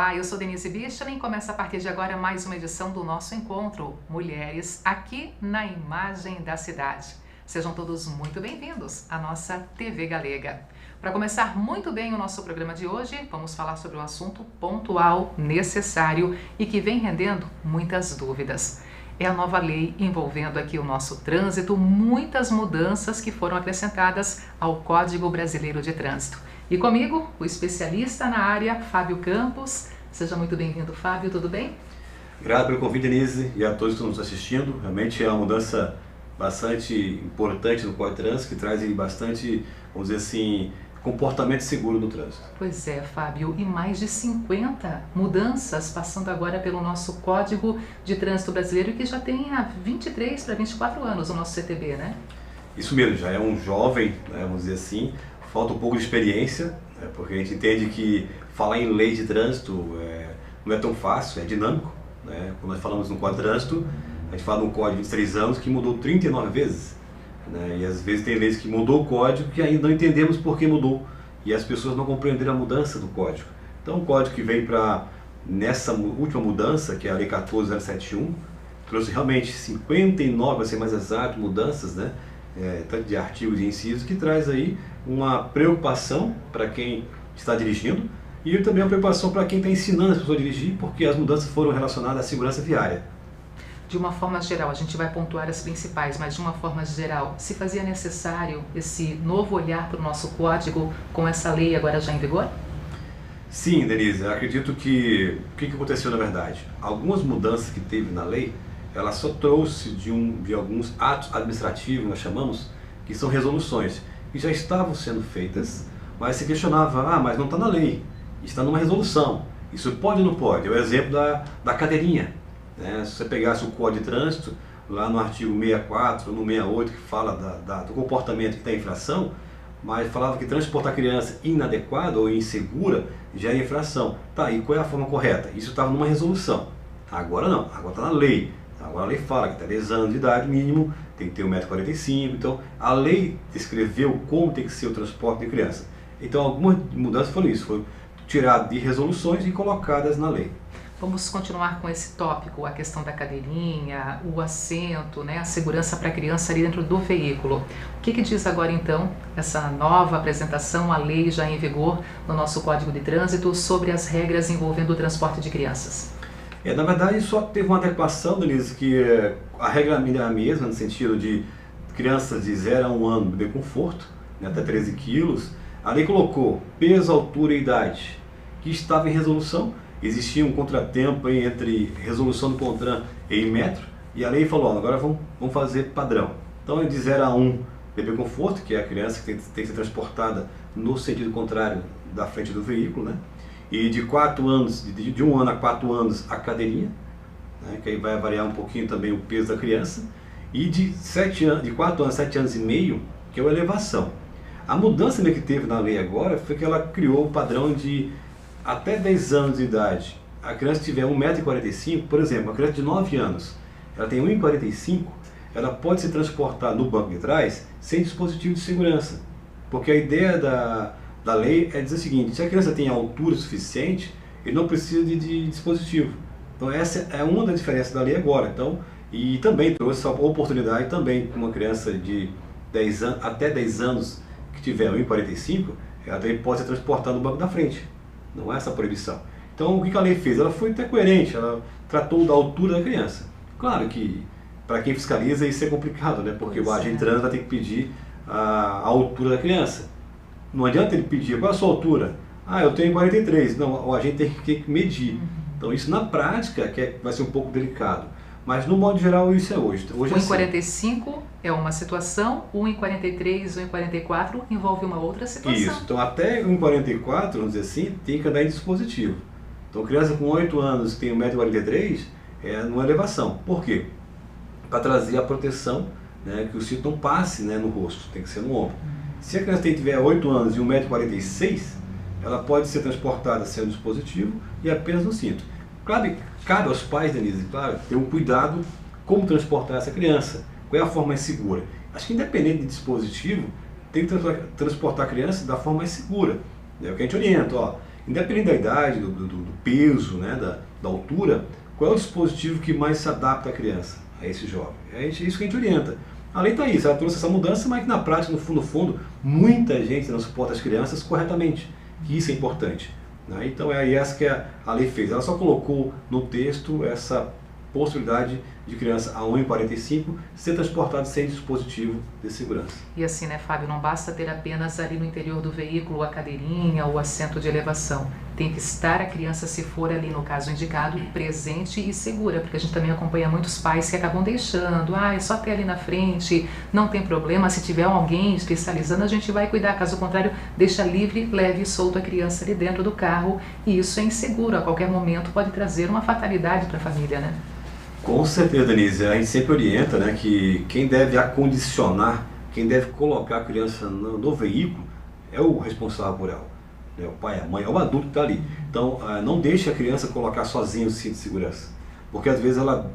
Olá, eu sou Denise Bichler e começa a partir de agora mais uma edição do nosso encontro Mulheres aqui na Imagem da Cidade. Sejam todos muito bem-vindos à nossa TV Galega. Para começar muito bem o nosso programa de hoje, vamos falar sobre um assunto pontual, necessário e que vem rendendo muitas dúvidas. É a nova lei envolvendo aqui o nosso trânsito, muitas mudanças que foram acrescentadas ao Código Brasileiro de Trânsito. E comigo, o especialista na área, Fábio Campos. Seja muito bem-vindo, Fábio, tudo bem? Obrigado pelo convite, Denise, e a todos que estão nos assistindo. Realmente é uma mudança bastante importante no Código de Trânsito, que traz bastante, vamos dizer assim, comportamento seguro no trânsito. Pois é, Fábio, e mais de 50 mudanças passando agora pelo nosso Código de Trânsito Brasileiro, que já tem há 23 para 24 anos o nosso CTB, né? Isso mesmo, já é um jovem, né, vamos dizer assim, falta um pouco de experiência, né, porque a gente entende que falar em lei de trânsito não é tão fácil, é dinâmico, né? Quando nós falamos no Código de Trânsito, a gente fala num código de 23 anos que mudou 39 vezes, né? E às vezes tem leis que mudou o código que ainda não entendemos por que mudou, e as pessoas não compreenderam a mudança do código. Então o código que veio para nessa última mudança, que é a Lei 14071, trouxe realmente 59, para ser mais exato, mudanças, né? Tanto de artigos e incisos, que traz aí uma preocupação para quem está dirigindo e também uma preocupação para quem está ensinando as pessoas a dirigir, porque as mudanças foram relacionadas à segurança viária. De uma forma geral, a gente vai pontuar as principais, mas de uma forma geral, se fazia necessário esse novo olhar para o nosso código com essa lei agora já em vigor? Sim, Denise, eu acredito que o que aconteceu na verdade? Algumas mudanças que teve na lei, ela só trouxe de alguns atos administrativos, nós chamamos, que são resoluções, que já estavam sendo feitas, mas se questionava, mas não está na lei, está numa resolução, isso pode ou não pode? É o exemplo da cadeirinha, né? Se você pegasse o Código de Trânsito, lá no artigo 64, no 68, que fala do comportamento que tem infração, mas falava que transportar criança inadequada ou insegura já é infração. Tá, e qual é a forma correta? Isso estava numa resolução, agora não, agora está na lei. Agora a lei fala que até 10 anos de idade mínimo tem que ter 1,45 m, então a lei descreveu como tem que ser o transporte de criança. Então algumas mudanças foram isso, foi tirado de resoluções e colocadas na lei. Vamos continuar com esse tópico, a questão da cadeirinha, o assento, né, a segurança para a criança ali dentro do veículo. O que diz agora então essa nova apresentação, a lei já em vigor no nosso Código de Trânsito sobre as regras envolvendo o transporte de crianças? Na verdade, só teve uma adequação, Denise, que a regra é a mesma, no sentido de crianças de 0 a 1 ano beber conforto, né, até 13 quilos. A lei colocou peso, altura e idade, que estava em resolução. Existia um contratempo entre resolução do CONTRAN em metro, e a lei falou, agora vamos fazer padrão. Então, de 0 a 1 beber conforto, que é a criança que tem que ser transportada no sentido contrário da frente do veículo, né? E de 4 anos, de 1 ano a 4 anos, a cadeirinha, né, que aí vai variar um pouquinho também o peso da criança, e de 4 anos a 7 anos e meio, que é a elevação. A mudança que teve na lei agora foi que ela criou o padrão de até 10 anos de idade. A criança tiver 1,45 m, por exemplo, uma criança de 9 anos, ela tem 1,45 m, ela pode se transportar no banco de trás sem dispositivo de segurança, porque a ideia da lei é dizer o seguinte, se a criança tem altura suficiente, ele não precisa de dispositivo. Então essa é uma das diferenças da lei agora. Então, e também trouxe essa oportunidade também com uma criança de 10 anos, até 10 anos que tiver 1,45 m, ela também pode ser transportada no banco da frente. Não é essa proibição. Então o que a lei fez? Ela foi até coerente, ela tratou da altura da criança. Claro que para quem fiscaliza isso é complicado, né? Porque o agente de trânsito vai ter que pedir a altura da criança. Não adianta ele pedir, qual é a sua altura? Eu tenho 43. Não, o agente tem que medir. Então isso na prática vai ser um pouco delicado. Mas no modo geral isso é hoje. 1,45 é uma situação, 1,43, 1,44 envolve uma outra situação. Isso, então até 1,44, vamos dizer assim, tem que andar em dispositivo. Então criança com 8 anos que tem 1,43 m é numa elevação. Por quê? Para trazer a proteção, né, que o cinto não passe, né, no rosto, tem que ser no ombro. Se a criança tiver 8 anos e 1,46 m, ela pode ser transportada sem o dispositivo e apenas no cinto. Cabe aos pais, Denise, claro, ter um cuidado como transportar essa criança, qual é a forma mais segura. Acho que independente de dispositivo, tem que transportar a criança da forma mais segura. É o que a gente orienta, independente da idade, do peso, né, da altura, qual é o dispositivo que mais se adapta à criança, a esse jovem. É isso que a gente orienta. A lei está aí, ela trouxe essa mudança, mas que na prática, no fundo, muita gente não suporta as crianças corretamente, que isso é importante. Né? Então é essa que a lei fez. Ela só colocou no texto essa possibilidade de criança a 1,45 ser transportado sem dispositivo de segurança. E assim, né, Fábio, não basta ter apenas ali no interior do veículo a cadeirinha ou assento de elevação. Tem que estar a criança, se for ali no caso indicado, presente e segura, porque a gente também acompanha muitos pais que acabam deixando, é só ter ali na frente, não tem problema, se tiver alguém especializando a gente vai cuidar, caso contrário, deixa livre, leve e solto a criança ali dentro do carro, e isso é inseguro, a qualquer momento pode trazer uma fatalidade para a família, né? Com certeza, Denise. A gente sempre orienta, né, que quem deve acondicionar, quem deve colocar a criança no veículo é o responsável por ela. É o pai, a mãe, é o adulto que está ali. Então, não deixe a criança colocar sozinha o cinto de segurança. Porque às vezes ela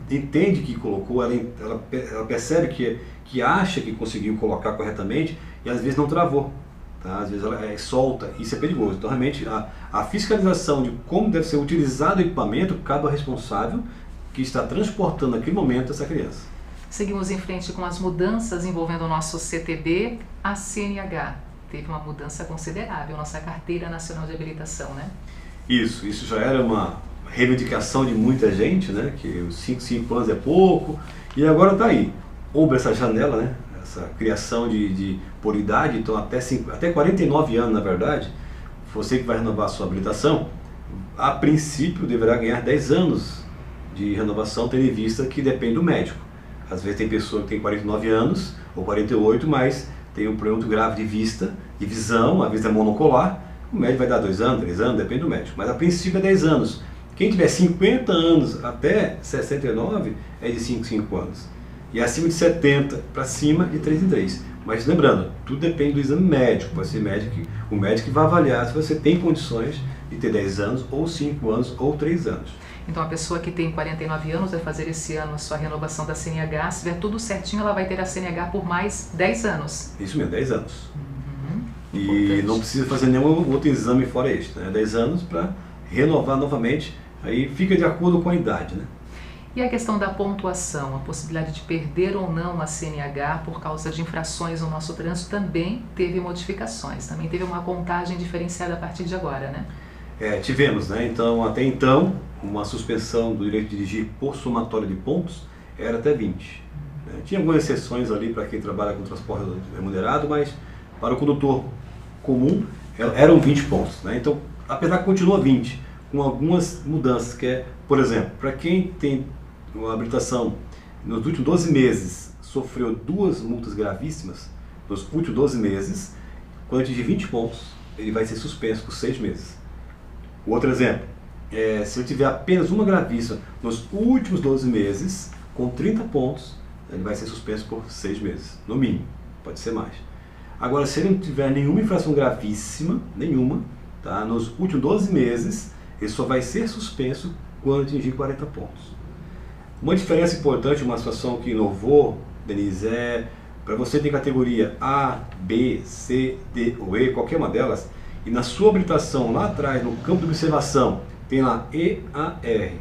entende que colocou, ela percebe que acha que conseguiu colocar corretamente e às vezes não travou. Tá? Às vezes ela solta, isso é perigoso. Então, realmente, a fiscalização de como deve ser utilizado o equipamento cabe ao responsável que está transportando naquele momento essa criança. Seguimos em frente com as mudanças envolvendo o nosso CTB, a CNH. Teve uma mudança considerável, nossa Carteira Nacional de Habilitação, né? Isso já era uma reivindicação de muita gente, né? Que os 5 anos é pouco, e agora está aí. Houve essa janela, né? Essa criação por idade, então até 49 anos, na verdade, você que vai renovar a sua habilitação, a princípio deverá ganhar 10 anos de renovação, tendo em vista que depende do médico. Às vezes tem pessoa que tem 49 anos ou 48, mas tem um problema muito grave de vista, de visão, a vista é monocular, o médico vai dar 2 anos, 3 anos, depende do médico. Mas a princípio é 10 anos. Quem tiver 50 anos até 69 é de 5 anos. E acima de 70 para cima, de 3 em 3. Mas lembrando, tudo depende do exame médico. Vai ser o médico que vai avaliar se você tem condições de ter 10 anos, ou 5 anos, ou 3 anos. Então a pessoa que tem 49 anos vai fazer esse ano a sua renovação da CNH, se tiver tudo certinho ela vai ter a CNH por mais 10 anos. Isso mesmo, 10 anos. E importante. Não precisa fazer nenhum outro exame fora este, né? 10 anos para renovar novamente, aí fica de acordo com a idade, né? E a questão da pontuação, a possibilidade de perder ou não a CNH por causa de infrações no nosso trânsito também teve modificações, também teve uma contagem diferenciada a partir de agora, né? Tivemos, né? Então, até então, uma suspensão do direito de dirigir por somatório de pontos era até 20. Né? Tinha algumas exceções ali para quem trabalha com transporte remunerado, mas para o condutor comum eram 20 pontos. Né? Então, apesar que continua 20, com algumas mudanças, que é, por exemplo, para quem tem uma habilitação nos últimos 12 meses, sofreu 2 multas gravíssimas, nos últimos 12 meses, quando atingir 20 pontos, ele vai ser suspenso por 6 meses. O outro exemplo, se ele tiver apenas uma gravíssima nos últimos 12 meses, com 30 pontos, ele vai ser suspenso por 6 meses, no mínimo, pode ser mais. Agora, se ele não tiver nenhuma infração gravíssima, tá, nos últimos 12 meses, ele só vai ser suspenso quando atingir 40 pontos. Uma diferença importante, uma situação que inovou, Denise, para você ter categoria A, B, C, D ou E, qualquer uma delas, e na sua habilitação lá atrás, no campo de observação, tem lá EAR,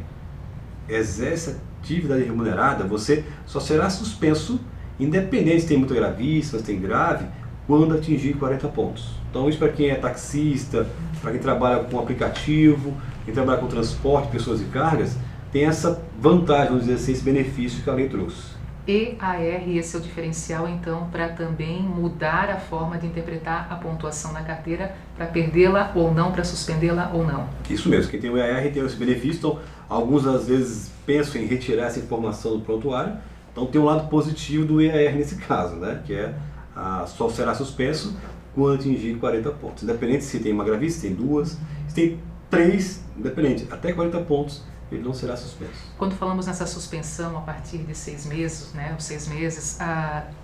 exerce atividade remunerada, você só será suspenso, independente se tem muito gravíssimo, se tem grave, quando atingir 40 pontos. Então isso para quem é taxista, para quem trabalha com aplicativo, quem trabalha com transporte, pessoas e cargas, tem essa vantagem, vamos dizer assim, esse benefício que a lei trouxe. EAR, esse é o diferencial, então, para também mudar a forma de interpretar a pontuação na carteira, para perdê-la ou não, para suspendê-la ou não. Isso mesmo, quem tem o EAR tem esse benefício, então alguns às vezes pensam em retirar essa informação do prontuário, então tem um lado positivo do EAR nesse caso, né? Que só será suspenso quando atingir 40 pontos, independente se tem uma gravíssima, se tem 2, se tem 3, independente, até 40 pontos, ele não será suspenso. Quando falamos nessa suspensão a partir de 6 meses, né, os 6 meses,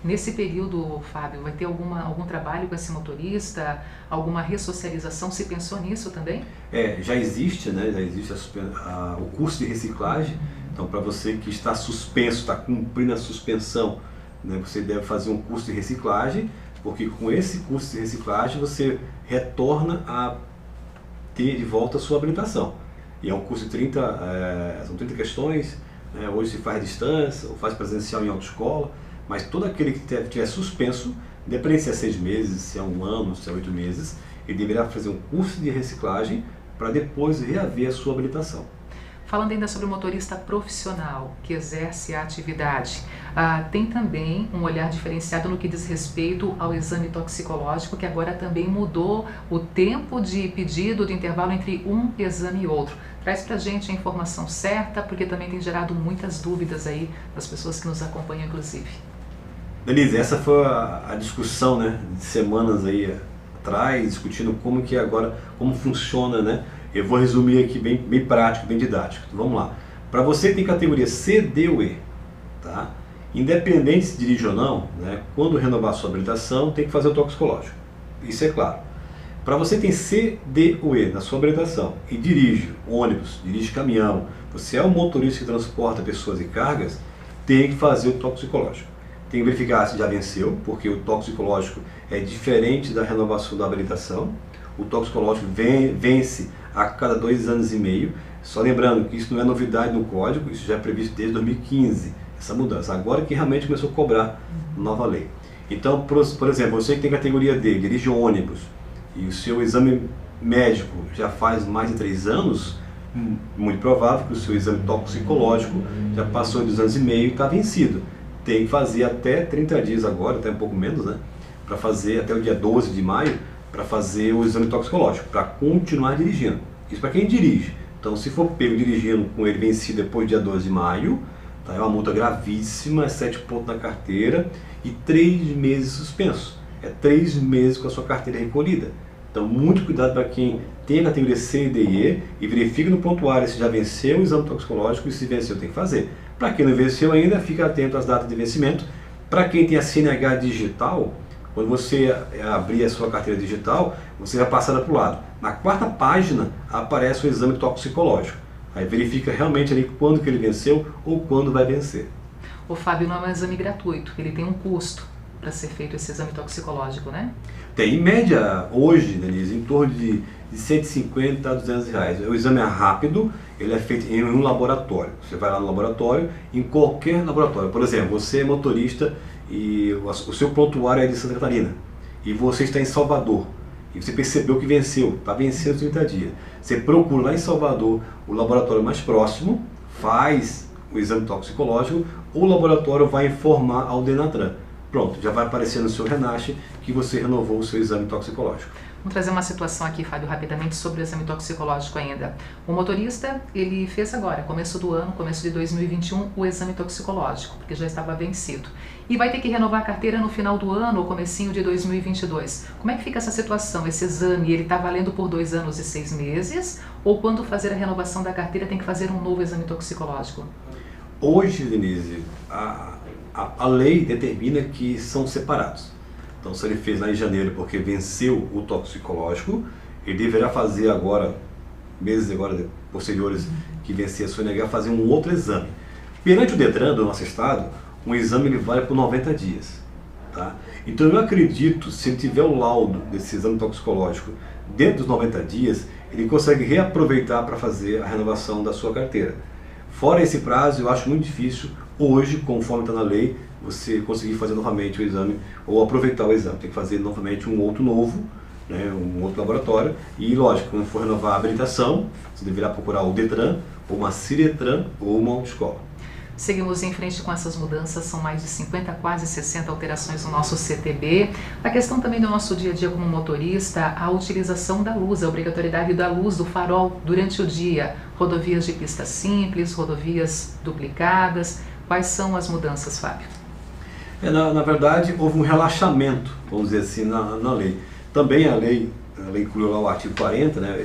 nesse período, Fábio, vai ter algum trabalho com esse motorista, alguma ressocialização? Se pensou nisso também? Já existe, né, o curso de reciclagem. Então, para você que está suspenso, está cumprindo a suspensão, né, você deve fazer um curso de reciclagem, porque com esse curso de reciclagem você retorna a ter de volta a sua habilitação. E é um curso de são 30 questões, né? Hoje se faz à distância, ou faz presencial em autoescola, mas todo aquele que tiver suspenso, independente se é 6 meses, se é 1 ano, se é 8 meses, ele deverá fazer um curso de reciclagem para depois reaver a sua habilitação. Falando ainda sobre o motorista profissional que exerce a atividade, tem também um olhar diferenciado no que diz respeito ao exame toxicológico, que agora também mudou o tempo de pedido, de intervalo entre um exame e outro. Traz pra gente a informação certa, porque também tem gerado muitas dúvidas aí das pessoas que nos acompanham, inclusive. Denise, essa foi a discussão, né, de semanas aí atrás, discutindo como que agora, como funciona, né? Eu vou resumir aqui bem prático, bem didático. Então, vamos lá. Para você que tem categoria C, D ou E, tá? Independente se dirige ou não, né? Quando renovar sua habilitação, tem que fazer o toxicológico. Isso é claro. Para você que tem C, D ou E na sua habilitação e dirige ônibus, dirige caminhão, você é um motorista que transporta pessoas e cargas, tem que fazer o toxicológico. Tem que verificar se já venceu, porque o toxicológico é diferente da renovação da habilitação. O toxicológico vence a cada 2 anos e meio. Só lembrando que isso não é novidade no código, isso já é previsto desde 2015, essa mudança. Agora que realmente começou a cobrar nova lei. Então, por exemplo, você que tem categoria D, dirige ônibus, e o seu exame médico já faz mais de 3 anos, muito provável que o seu exame toxicológico já passou de 2 anos e meio e está vencido. Tem que fazer até 30 dias agora, até um pouco menos, né? Para fazer até o dia 12 de maio, para fazer o exame toxicológico, para continuar dirigindo. Isso para quem dirige. Então, se for pego dirigindo com ele vencido depois do dia 12 de maio, tá? É uma multa gravíssima, 7 pontos na carteira e 3 meses suspenso. É 3 meses com a sua carteira recolhida. Então, muito cuidado para quem tem a categoria C, D e E verifique no prontuário se já venceu o exame toxicológico e se venceu tem que fazer. Para quem não venceu ainda, fique atento às datas de vencimento. Para quem tem a CNH digital, quando você abrir a sua carteira digital, você vai passar para o lado. Na 4ª página aparece o exame toxicológico. Aí verifica realmente ali quando que ele venceu ou quando vai vencer. O Fábio, não é um exame gratuito, ele tem um custo para ser feito esse exame toxicológico, né? Tem, em média, hoje, Denise, em torno de 150 a 200 reais. O exame é rápido, ele é feito em um laboratório. Você vai lá no laboratório, em qualquer laboratório. Por exemplo, você é motorista e o seu prontuário é de Santa Catarina e você está em Salvador e você percebeu que venceu, está vencendo 30 dias. Você procura lá em Salvador o laboratório mais próximo, faz o exame toxicológico, ou o laboratório vai informar ao Denatran. Pronto, já vai aparecer no seu Renasce que você renovou o seu exame toxicológico. Vamos trazer uma situação aqui, Fábio, rapidamente sobre o exame toxicológico ainda. O motorista, ele fez agora, começo do ano, começo de 2021, o exame toxicológico, porque já estava vencido. E vai ter que renovar a carteira no final do ano ou comecinho de 2022. Como é que fica essa situação? Esse exame, ele está valendo por 2 anos e 6 meses? Ou quando fazer a renovação da carteira tem que fazer um novo exame toxicológico? Hoje, Denise, a lei determina que são separados. Então, se ele fez lá em janeiro porque venceu o toxicológico, ele deverá fazer agora, meses agora posteriores que vencer a sua NH, fazer um outro exame. Perante o Detran do nosso estado, um exame ele vale por 90 dias. Tá? Então, eu acredito, se ele tiver o laudo desse exame toxicológico dentro dos 90 dias, ele consegue reaproveitar para fazer a renovação da sua carteira. Fora esse prazo, eu acho muito difícil, hoje, conforme está na lei, você conseguir fazer novamente o exame ou aproveitar o exame. Tem que fazer novamente um outro novo, né, um outro laboratório. E, lógico, quando for renovar a habilitação, você deverá procurar o Detran, ou uma Ciretran, ou uma autoescola. Seguimos em frente com essas mudanças, são mais de 50, quase 60 alterações no nosso CTB. A questão também do nosso dia a dia como motorista, a utilização da luz, a obrigatoriedade da luz, do farol durante o dia. Rodovias de pista simples, rodovias duplicadas. Quais são as mudanças, Fábio? Na verdade, houve um relaxamento, vamos dizer assim, na lei. Também a lei incluiu lá o artigo 40, né,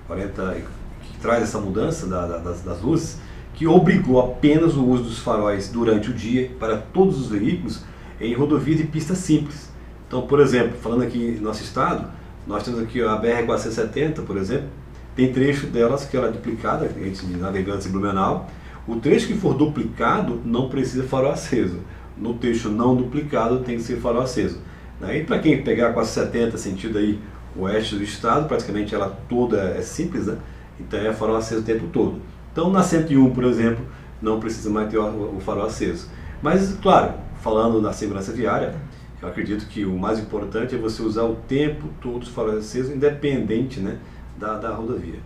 40 que traz essa mudança das luzes, que obrigou apenas o uso dos faróis durante o dia para todos os veículos em rodovia de pista simples. Então, por exemplo, falando aqui no nosso estado, nós temos aqui a BR-470, por exemplo, tem trecho delas que ela é duplicada, entre Navegantes e Blumenau. O trecho que for duplicado não precisa farol aceso. No trecho não duplicado tem que ser farol aceso. E para quem pegar 470 sentido aí oeste do estado, praticamente ela toda é simples, né? Então é farol aceso o tempo todo. Então na 101, por exemplo, não precisa mais ter o farol aceso. Mas, claro, falando da segurança viária, eu acredito que o mais importante é você usar o tempo todo os faróis acesos, independente, né, da rodovia.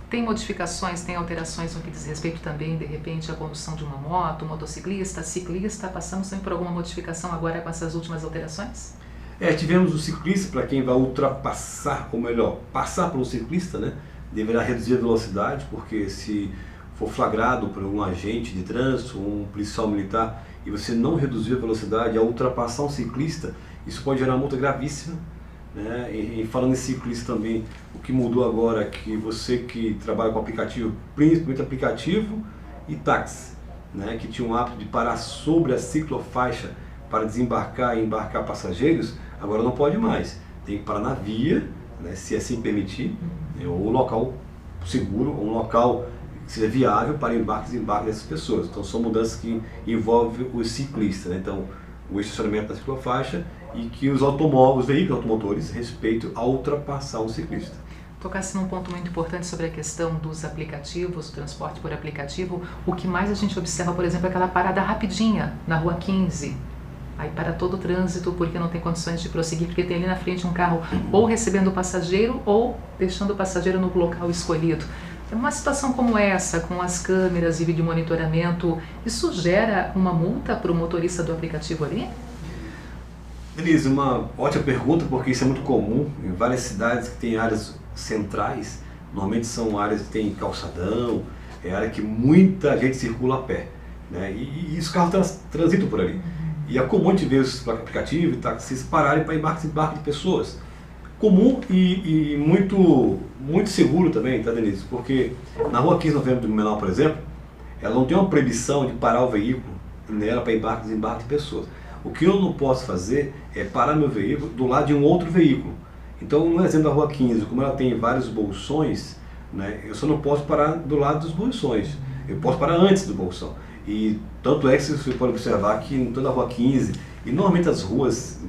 Tem modificações, tem alterações no que diz respeito também, de repente, à condução de uma moto, motociclista, ciclista? Passamos também por alguma modificação agora com essas últimas alterações? Tivemos o ciclista, para quem vai ultrapassar, ou melhor, passar pelo ciclista, né, deverá reduzir a velocidade, porque se for flagrado por um agente de trânsito, um policial militar, e você não reduzir a velocidade ao ultrapassar um ciclista, isso pode gerar uma multa gravíssima, né? E falando em ciclista também, o que mudou agora é que você que trabalha com aplicativo, principalmente aplicativo e táxi, né, que tinha um hábito de parar sobre a ciclofaixa para desembarcar e embarcar passageiros, agora não pode mais. Tem que parar na via, né, se assim permitir, ou um local seguro, ou um local que seja viável para embarque e desembarque dessas pessoas. Então são mudanças que envolvem os ciclistas, né? Então o estacionamento da ciclofaixa e que os automóveis, os veículos automotores respeitem ao ultrapassar um ciclista. Tocasse num ponto muito importante sobre a questão dos aplicativos, o transporte por aplicativo. O que mais a gente observa, por exemplo, é aquela parada rapidinha na Rua 15. Aí para todo o trânsito, porque não tem condições de prosseguir, porque tem ali na frente um carro ou recebendo o passageiro ou deixando o passageiro no local escolhido. Uma situação como essa, com as câmeras e vídeo monitoramento, isso gera uma multa para o motorista do aplicativo ali? Denise, uma ótima pergunta, porque isso é muito comum em várias cidades que têm áreas centrais. Normalmente são áreas que tem calçadão, é área que muita gente circula a pé, né? E os carros transitam por ali. E é comum de ver os aplicativos e táxis pararem para embarque e desembarque de pessoas. Comum e muito seguro também, tá, Denise? Porque na Rua 15 de Novembro do Blumenau, por exemplo, ela não tem uma proibição de parar o veículo nela para embarque e desembarque de pessoas. O que eu não posso fazer é parar meu veículo do lado de um outro veículo. Então, no exemplo da Rua 15, como ela tem vários bolsões, né, eu só não posso parar do lado dos bolsões. Eu posso parar antes do bolsão. E tanto é que você pode observar que em toda a Rua 15, e normalmente as ruas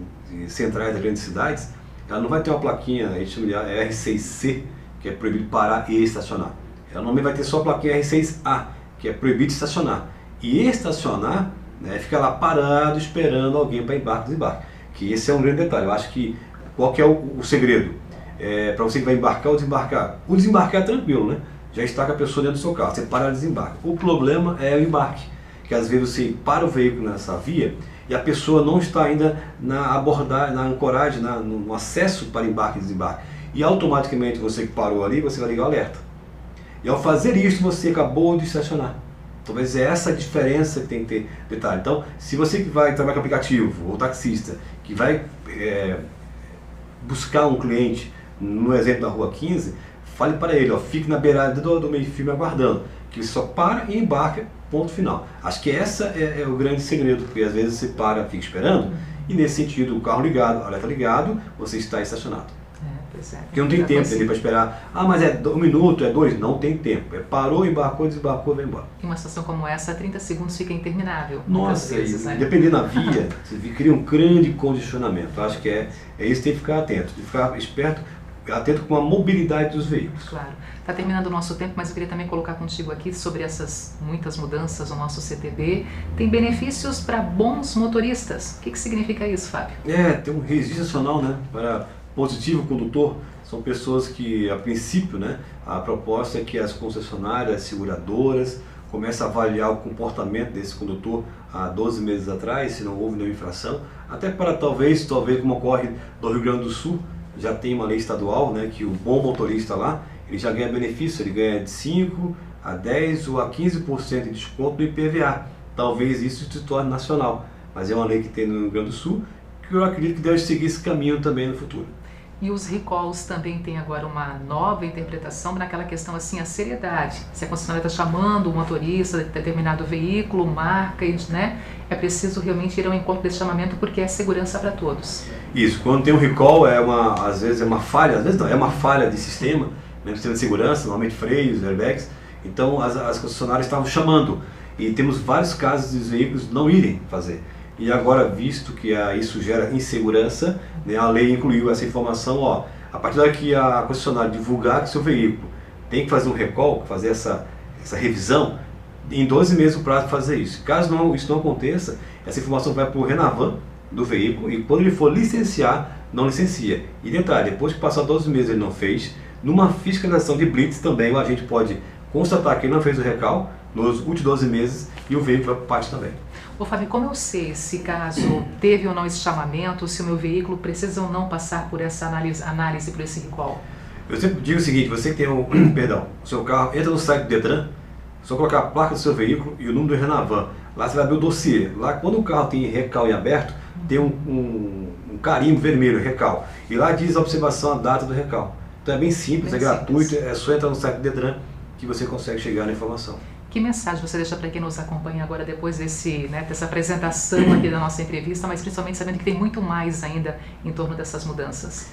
centrais das grandes cidades, ela não vai ter uma plaquinha, a gente chama de R6C, que é proibido parar e estacionar. Ela normalmente vai ter só a plaquinha R6A, que é proibido estacionar. E estacionar, né, fica lá parado esperando alguém para embarque e desembarque. Que esse é um grande detalhe. Eu acho que qual que é o segredo? Para você que vai embarcar ou desembarcar. O desembarcar é tranquilo, né? Já está com a pessoa dentro do seu carro, você para e desembarca. O problema é o embarque, que às vezes você para o veículo nessa via e a pessoa não está ainda na abordagem, na ancoragem, no acesso para embarque e desembarque. E automaticamente você que parou ali, você vai ligar o alerta. E ao fazer isso, você acabou de estacionar. Talvez é essa a diferença que tem que ter detalhe. Então, se você que vai trabalhar com aplicativo, ou taxista, que vai buscar um cliente, no exemplo da Rua 15, fale para ele, fique na beirada do meio-fio me aguardando, que ele só para e embarca, ponto final. Acho que essa é o grande segredo, porque às vezes você para, fica esperando, e nesse sentido, o carro ligado, alerta ligado, você está estacionado. Pois é. Porque não tem tempo para esperar, mas é 1 minuto, é 2, não tem tempo. Parou, embarcou, desembarcou, vai embora. Em uma situação como essa, 30 segundos fica interminável. Nossa, vezes, né? Dependendo da via, você cria um grande condicionamento. Eu acho que é isso que tem que ficar atento, de ficar esperto, atento com a mobilidade dos veículos. Claro. Está terminando o nosso tempo, mas eu queria também colocar contigo aqui sobre essas muitas mudanças no nosso CTB. Tem benefícios para bons motoristas. O que significa isso, Fábio? Tem um registro nacional, né, para positivo condutor. São pessoas que, a princípio, né, a proposta é que as concessionárias, as seguradoras, comecem a avaliar o comportamento desse condutor há 12 meses atrás, se não houve nenhuma infração, até para talvez como ocorre no Rio Grande do Sul, já tem uma lei estadual, né, que o bom motorista lá, ele já ganha benefício, ele ganha de 5% a 10% ou a 15% de desconto no IPVA. Talvez isso se torne nacional, mas é uma lei que tem no Rio Grande do Sul, que eu acredito que deve seguir esse caminho também no futuro. E os recalls também têm agora uma nova interpretação naquela questão assim, a seriedade. Se a concessionária está chamando o motorista de determinado veículo, marca, né? É preciso realmente ir ao encontro desse chamamento porque é segurança para todos. Isso, quando tem um recall, às vezes é uma falha, às vezes não, é uma falha de sistema, né, sistema de segurança, normalmente freios, airbags. Então as concessionárias estavam chamando e temos vários casos dos veículos não irem fazer. E agora, visto que isso gera insegurança, né, a lei incluiu essa informação, A partir da hora que a concessionária divulgar que seu veículo tem que fazer um recall, fazer essa revisão, em 12 meses o prazo para fazer isso. Caso isso não aconteça, essa informação vai para o Renavan do veículo e quando ele for licenciar, não licencia. E detalhe, depois que passar 12 meses ele não fez, numa fiscalização de blitz também o agente pode constatar que ele não fez o recall nos últimos 12 meses e o veículo vai para o pátio também. Ô Fábio, como eu sei se caso teve ou não esse chamamento, se o meu veículo precisa ou não passar por essa análise por esse recall? Eu sempre digo o seguinte, você que tem o seu carro, entra no site do Detran, só colocar a placa do seu veículo e o número do Renavan. Lá você vai abrir o dossiê. Lá quando o carro tem recall em aberto, tem um carimbo vermelho, recall. E lá diz a observação, a data do recall. Então é bem simples, gratuito, é só entrar no site do Detran que você consegue chegar na informação. Que mensagem você deixa para quem nos acompanha agora depois dessa apresentação aqui da nossa entrevista, mas principalmente sabendo que tem muito mais ainda em torno dessas mudanças?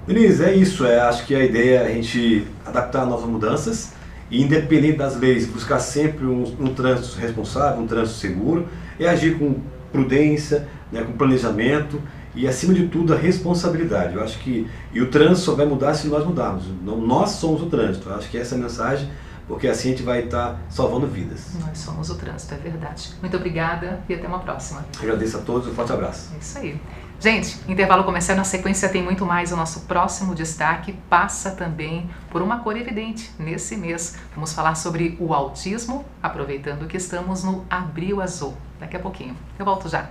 Denise, é isso. Acho que a ideia é a gente adaptar novas mudanças e, independente das leis, buscar sempre um trânsito responsável, um trânsito seguro, e agir com prudência, né, com planejamento e, acima de tudo, a responsabilidade. Eu acho que o trânsito só vai mudar se nós mudarmos. Não, nós somos o trânsito. Eu acho que essa é a mensagem, porque assim a gente vai estar salvando vidas. Nós somos o trânsito, é verdade. Muito obrigada e até uma próxima. Agradeço a todos, um forte abraço. É isso aí. Gente, intervalo comercial, na sequência tem muito mais. O nosso próximo destaque passa também por uma cor evidente nesse mês. Vamos falar sobre o autismo, aproveitando que estamos no Abril Azul. Daqui a pouquinho. Eu volto já.